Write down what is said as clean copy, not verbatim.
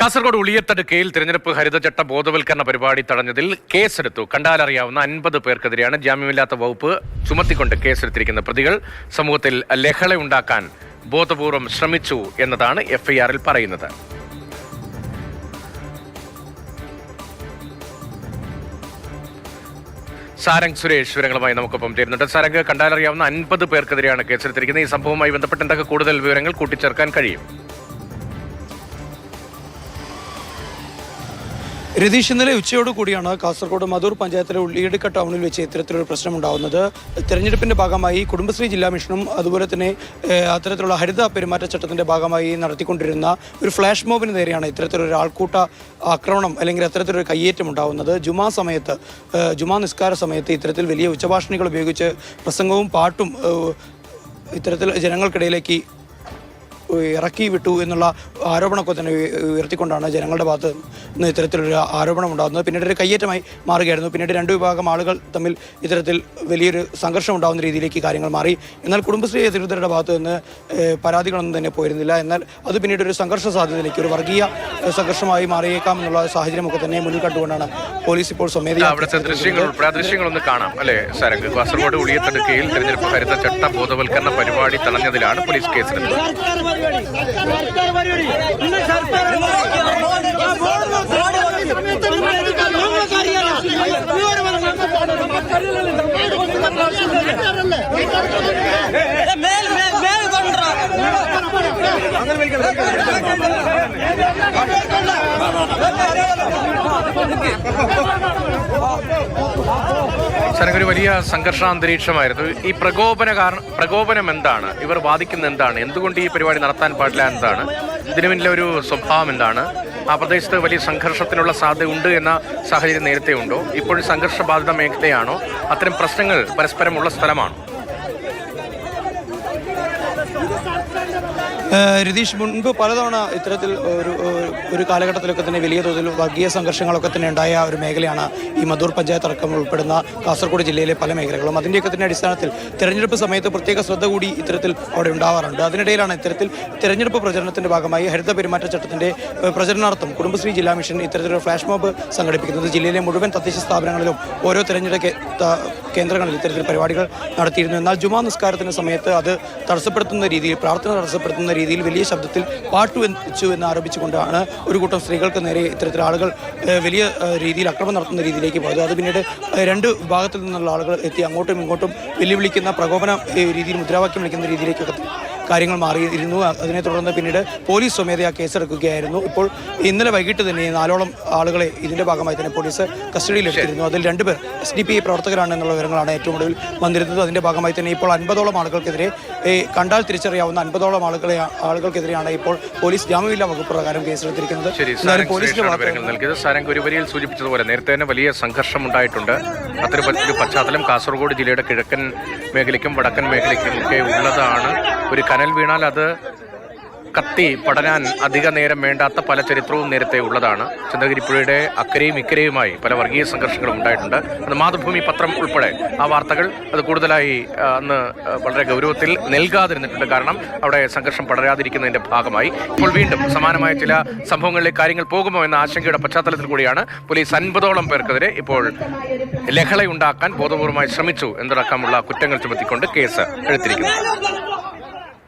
കാസർഗോഡ് ഉളിയത്തടുക്കയിൽ തിരഞ്ഞെടുപ്പ് ഹരിതചട്ട ബോധവൽക്കരണ പരിപാടി തടഞ്ഞതിൽ കേസെടുത്തു. കണ്ടാലറിയാവുന്ന 50 പേർക്കെതിരെയാണ് ജാമ്യമില്ലാത്ത വകുപ്പ് ചുമത്തിക്കൊണ്ട് കേസെടുത്തിരിക്കുന്ന പ്രതികൾ സമൂഹത്തിൽ ലഹള ഉണ്ടാക്കാൻ ബോധപൂർവം ശ്രമിച്ചു എന്നതാണ് എഫ്ഐആറിൽ പറയുന്നത്. സാരംഗ് സുരേഷ് വിവരങ്ങളുമായി നമുക്കൊപ്പം ചേരുന്നുണ്ട്. സാരംഗ്, കണ്ടാലറിയാവുന്ന 50 പേർക്കെതിരെയാണ് കേസെടുത്തിരിക്കുന്നത്. ഈ സംഭവവുമായി ബന്ധപ്പെട്ട് എന്തൊക്കെ കൂടുതൽ വിവരങ്ങൾ കൂട്ടിച്ചേർക്കാൻ കഴിയും? രതീഷ്, ഇന്നലെ ഉച്ചയോടുകൂടിയാണ് കാസർഗോഡ് മധൂർ പഞ്ചായത്തിലെ ഉള്ളിയടുക്ക ടൗണിൽ വെച്ച് ഇത്തരത്തിലൊരു പ്രശ്നമുണ്ടാകുന്നത്. തെരഞ്ഞെടുപ്പിന്റെ ഭാഗമായി കുടുംബശ്രീ ജില്ലാ മിഷനും അതുപോലെ തന്നെ അത്തരത്തിലുള്ള ഹരിത പെരുമാറ്റച്ചട്ടത്തിന്റെ ഭാഗമായി നടത്തിക്കൊണ്ടിരുന്ന ഒരു ഫ്ലാഷ് മോബിന് നേരെയാണ് ഇത്തരത്തിലൊരു ആൾക്കൂട്ട ആക്രമണം അല്ലെങ്കിൽ അത്തരത്തിലൊരു കയ്യേറ്റം ഉണ്ടാകുന്നത്. ജുമാ നിസ്കാര സമയത്ത് ഇത്തരത്തിൽ വലിയ ഉച്ചഭാഷണികൾ ഉപയോഗിച്ച് പ്രസംഗവും പാട്ടും ഇത്തരത്തിൽ ജനങ്ങൾക്കിടയിലേക്ക് ഇറക്കി വിട്ടു എന്നുള്ള ആരോപണമൊക്കെ തന്നെ ഉയർത്തിക്കൊണ്ടാണ് ജനങ്ങളുടെ ഭാഗത്ത് നിന്ന് ഇത്തരത്തിലൊരു ആരോപണം ഉണ്ടാകുന്നത്. പിന്നീട് ഒരു കയ്യേറ്റമായി മാറുകയായിരുന്നു. പിന്നീട് രണ്ട് വിഭാഗം ആളുകൾ തമ്മിൽ ഇത്തരത്തിൽ വലിയൊരു സംഘർഷം ഉണ്ടാകുന്ന രീതിയിലേക്ക് കാര്യങ്ങൾ മാറി. എന്നാൽ കുടുംബശ്രീ അധികൃതരുടെ ഭാഗത്ത് നിന്ന് പരാതികളൊന്നും തന്നെ പോയിരുന്നില്ല. എന്നാൽ അത് പിന്നീട് ഒരു സംഘർഷ സാധ്യതയിലേക്ക്, ഒരു വർഗീയ സംഘർഷമായി മാറിയേക്കാം എന്നുള്ള സാഹചര്യമൊക്കെ തന്നെ മുന്നിൽ കണ്ടുകൊണ്ടാണ് പോലീസ് ഇപ്പോൾ സ്വമേധയാ ദൃശ്യങ്ങളൊന്ന് കാണാം അല്ലേ സാരംഗ്? കാസർഗോഡ് ഉളിയത്തടുക്കയിൽ തിരഞ്ഞെടുപ്പ് ഹരിതചട്ട ബോധവൽക്കരണ പരിപാടി തടഞ്ഞതിലാണ് പോലീസ് കേസെടുത്തത്. ഒരു വലിയ സംഘർഷാന്തരീക്ഷമായിരുന്നു. ഈ പ്രകോപനം എന്താണ്? ഇവർ വാദിക്കുന്ന എന്താണ്? എന്തുകൊണ്ട് ഈ പരിപാടി നടത്താൻ പാടില്ല എന്നതാണ്? ഇതിനു പിന്നിലെ ഒരു സ്വഭാവം എന്താണ്? ആ പ്രദേശത്ത് വലിയ സംഘർഷത്തിനുള്ള സാധ്യത ഉണ്ട് എന്ന സാഹചര്യം നേരത്തെ ഉണ്ടോ? ഇപ്പോഴും സംഘർഷബാധിത മേഖലയാണോ? അത്തരം പ്രശ്നങ്ങൾ പരസ്പരമുള്ള സ്ഥലമാണോ? രതീഷ്, മുൻപ് പലതവണ ഇത്തരത്തിൽ ഒരു കാലഘട്ടത്തിലൊക്കെ തന്നെ വലിയ തോതിൽ വർഗീയ സംഘർഷങ്ങളൊക്കെ തന്നെ ഉണ്ടായ ഒരു മേഖലയാണ് ഈ മധൂർ പഞ്ചായത്ത് അടക്കം ഉൾപ്പെടുന്ന കാസർഗോഡ് ജില്ലയിലെ പല മേഖലകളും. അതിൻ്റെയൊക്കെ തന്നെ അടിസ്ഥാനത്തിൽ തെരഞ്ഞെടുപ്പ് സമയത്ത് പ്രത്യേക ശ്രദ്ധ കൂടി ഇത്തരത്തിൽ അവിടെ ഉണ്ടാവാറുണ്ട്. അതിനിടയിലാണ് ഇത്തരത്തിൽ തെരഞ്ഞെടുപ്പ് പ്രചരണത്തിന്റെ ഭാഗമായി ഹരിത പെരുമാറ്റച്ചട്ടത്തിന്റെ പ്രചരണാർത്ഥം കുടുംബശ്രീ ജില്ലാ മിഷൻ ഇത്തരത്തിലൊരു ഫ്ലാഷ് മോബ് സംഘടിപ്പിക്കുന്നത്. ജില്ലയിലെ മുഴുവൻ തദ്ദേശ സ്ഥാപനങ്ങളിലും ഓരോ തെരഞ്ഞെടുപ്പ് കേന്ദ്രങ്ങളിൽ ഇത്തരത്തിൽ പരിപാടികൾ നടത്തിയിരുന്നു. എന്നാൽ ജുമാ നിസ്കാരത്തിന് സമയത്ത് അത് തടസ്സപ്പെടുത്തുന്ന രീതിയിൽ, പ്രാർത്ഥന തടസ്സപ്പെടുത്തുന്ന രീതിയിൽ വലിയ ശബ്ദത്തിൽ പാട്ട് വെച്ചു എന്ന് ആരോപിച്ചുകൊണ്ടാണ് ഒരു കൂട്ടം സ്ത്രീകൾക്ക് നേരെ ഇത്തരത്തിൽ ആളുകൾ വലിയ രീതിയിൽ അക്രമം നടത്തുന്ന രീതിയിലേക്ക് പോയത്. അത് പിന്നീട് രണ്ട് വിഭാഗത്തിൽ നിന്നുള്ള ആളുകൾ എത്തി അങ്ങോട്ടും ഇങ്ങോട്ടും വെല്ലുവിളിക്കുന്ന, പ്രകോപന രീതിയിൽ മുദ്രാവാക്യം വിളിക്കുന്ന രീതിയിലേക്കൊക്കെ കാര്യങ്ങൾ മാറിയിരുന്നു. അതിനെ തുടർന്ന് പിന്നീട് പോലീസ് സ്വമേധയാ കേസെടുക്കുകയായിരുന്നു. ഇപ്പോൾ ഇന്നലെ വൈകിട്ട് തന്നെ 4ഓളം ആളുകളെ ഇതിന്റെ ഭാഗമായി തന്നെ പോലീസ് കസ്റ്റഡിയിലെടുത്തിരുന്നു. അതിൽ 2 പേർ SDPI പ്രവർത്തകരാണ് എന്നുള്ള വിവരങ്ങളാണ് ഏറ്റവും ഒടുവിൽ വന്നിരുന്നത്. അതിന്റെ ഭാഗമായി തന്നെ ഇപ്പോൾ 50ഓളം ആളുകൾക്കെതിരെ, കണ്ടാൽ തിരിച്ചറിയാവുന്ന 50ഓളം ആളുകൾക്കെതിരെയാണ് ഇപ്പോൾ പോലീസ് ജാമ്യമില്ലാ വകുപ്പ് പ്രകാരം കേസെടുത്തിരിക്കുന്നത്. സാരംഗ് ഒരു വരിയിൽ സൂചിപ്പിച്ചതുപോലെ നേരത്തെ തന്നെ വലിയ സംഘർഷം ഉണ്ടായിട്ടുണ്ട്. അത്തരമൊരു പശ്ചാത്തലം കാസർഗോഡ് ജില്ലയുടെ കിഴക്കൻ മേഖലയ്ക്കും വടക്കൻ മേഖലയ്ക്കും ഒക്കെ ഉള്ളതാണ്. ഒരു കനൽ വീണാൽ അത് കത്തി പടരാൻ അധിക നേരം വേണ്ടാത്ത പല ചരിത്രവും നേരത്തെ ഉള്ളതാണ്. ചന്ദ്രഗിരിപ്പുഴയുടെ അക്കരയും ഇക്കരയുമായി പല വർഗീയ സംഘർഷങ്ങളും ഉണ്ടായിട്ടുണ്ട്. അത് മാതൃഭൂമി പത്രം ഉൾപ്പെടെ ആ വാർത്തകൾ അത് കൂടുതലായി അന്ന് വളരെ ഗൗരവത്തിൽ നൽകാതിരുന്നിട്ടുണ്ട്. കാരണം അവിടെ സംഘർഷം പടരാതിരിക്കുന്നതിന്റെ ഭാഗമായി ഇപ്പോൾ വീണ്ടും സമാനമായ ചില സംഭവങ്ങളിലേക്ക് കാര്യങ്ങൾ പോകുമോ എന്ന ആശങ്കയുടെ പശ്ചാത്തലത്തിൽ കൂടിയാണ് പോലീസ് 50ഓളം പേർക്കെതിരെ ഇപ്പോൾ ലഹളയുണ്ടാക്കാൻ ബോധപൂർവമായി ശ്രമിച്ചു എന്നതടക്കമുള്ള കുറ്റങ്ങൾ ചുമത്തിക്കൊണ്ട് കേസ് എടുത്തിരിക്കുന്നത്.